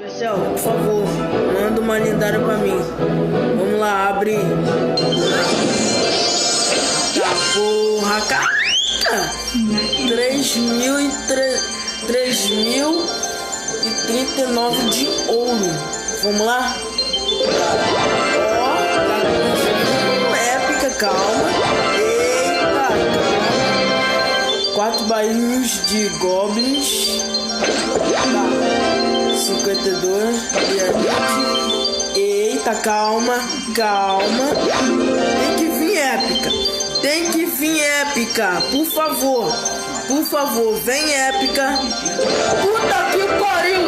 Marcel, por favor, manda uma lendária pra mim. Vamos lá, abre. Tá, porra, caraca! 3.039 de ouro. Vamos lá? Ó, tá épica, calma. Eita, calma. 4 barris de goblins. Tá. 52. Eita, calma, calma. Tem que vir épica. Tem que vir épica. Por favor. Por favor, vem épica. Puta que pariu.